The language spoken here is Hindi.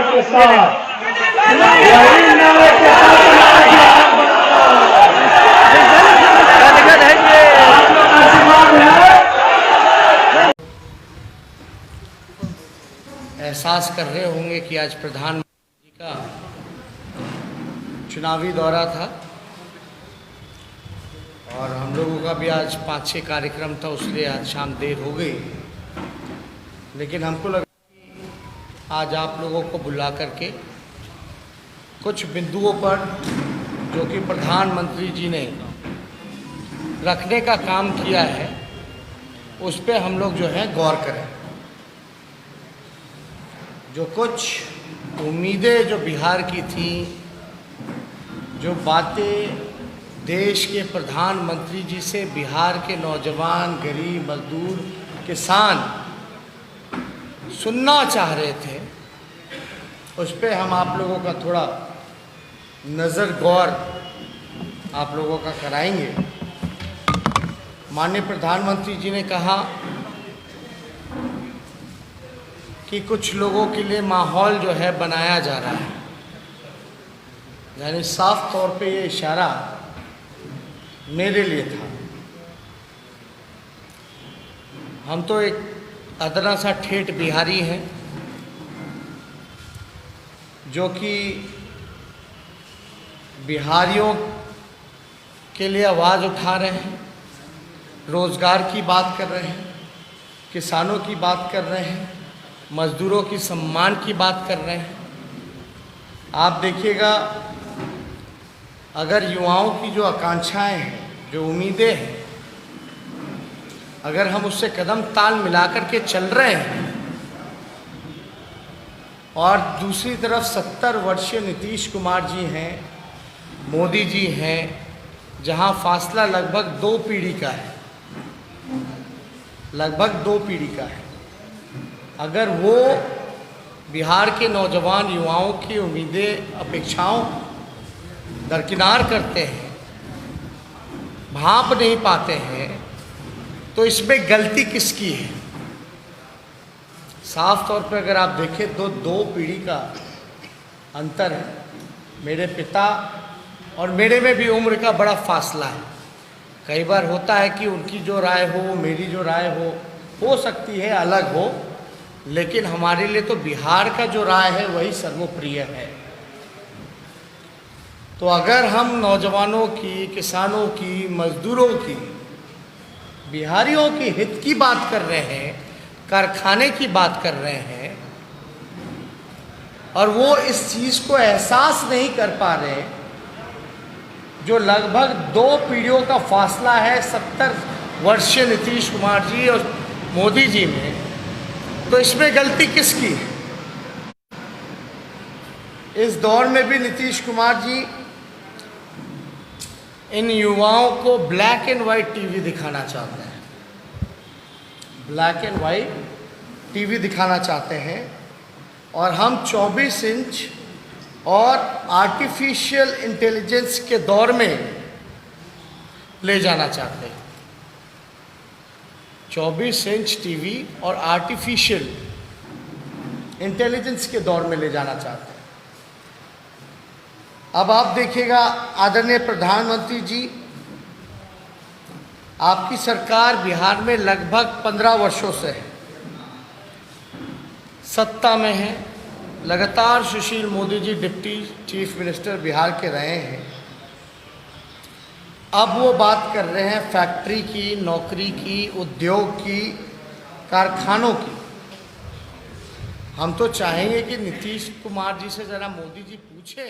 नारे के साथ, यही नारे के साथ एहसास कर रहे होंगे कि आज प्रधानमंत्री जी का चुनावी दौरा था और हम लोगों का भी आज 5-6 कार्यक्रम था, उसलिए आज शाम देर हो गई। लेकिन हमको लगा कि आज आप लोगों को बुला करके कुछ बिंदुओं पर जो कि प्रधानमंत्री जी ने रखने का काम किया है उस पे हम लोग जो है गौर करें। जो कुछ उम्मीदें जो बिहार की थी, जो बातें देश के प्रधानमंत्री जी से बिहार के नौजवान, गरीब, मजदूर, किसान सुनना चाह रहे थे, उस पे हम आप लोगों का थोड़ा नज़र गौर आप लोगों का कराएंगे। माननीय प्रधानमंत्री जी ने कहा कि कुछ लोगों के लिए माहौल जो है बनाया जा रहा है, यानी साफ तौर पे ये इशारा मेरे लिए था। हम तो एक अदना सा ठेठ बिहारी हैं जो कि बिहारियों के लिए आवाज़ उठा रहे हैं, रोज़गार की बात कर रहे हैं, किसानों की बात कर रहे हैं, मज़दूरों की सम्मान की बात कर रहे हैं। आप देखिएगा, अगर युवाओं की जो आकांक्षाएं हैं, जो उम्मीदें हैं, अगर हम उससे कदम ताल मिलाकर के चल रहे हैं और दूसरी तरफ 70 वर्षीय नीतीश कुमार जी हैं, मोदी जी हैं, जहां फासला लगभग 2 पीढ़ी का है, लगभग 2 पीढ़ी का है। अगर वो बिहार के नौजवान युवाओं की उम्मीदें, अपेक्षाओं दरकिनार करते हैं, भांप नहीं पाते हैं, तो इसमें गलती किसकी है? साफ तौर पर अगर आप देखें तो 2 पीढ़ी का अंतर है। मेरे पिता और मेरे में भी उम्र का बड़ा फासला है। कई बार होता है कि उनकी जो राय हो, मेरी जो राय हो सकती है अलग हो, लेकिन हमारे लिए तो बिहार का जो राय है वही सर्वोप्रिय है। तो अगर हम नौजवानों की, किसानों की, मजदूरों की, बिहारियों के हित की बात कर रहे हैं, कारखाने की बात कर रहे हैं, और वो इस चीज़ को एहसास नहीं कर पा रहे जो लगभग 2 पीढ़ियों का फासला है 70 वर्षीय नीतीश कुमार जी और मोदी जी में, तो इसमें गलती किसकी है? इस दौर में भी नीतीश कुमार जी इन युवाओं को ब्लैक एंड वाइट टीवी दिखाना चाहते हैं, ब्लैक एंड वाइट टीवी दिखाना चाहते हैं, और हम 24 इंच और आर्टिफिशियल इंटेलिजेंस के दौर में ले जाना चाहते हैं। 24 इंच टीवी और आर्टिफिशियल इंटेलिजेंस के दौर में ले जाना चाहते हैं। अब आप देखिएगा, आदरणीय प्रधानमंत्री जी, आपकी सरकार बिहार में लगभग 15 वर्षों से है, सत्ता में है। लगातार Sushil Modi ji deputy chief minister Bihar के रहे हैं। अब वो बात कर रहे हैं फैक्ट्री की, नौकरी की, उद्योग की, कारखानों की। हम तो चाहेंगे कि नीतीश कुमार जी से ज़रा मोदी जी पूछे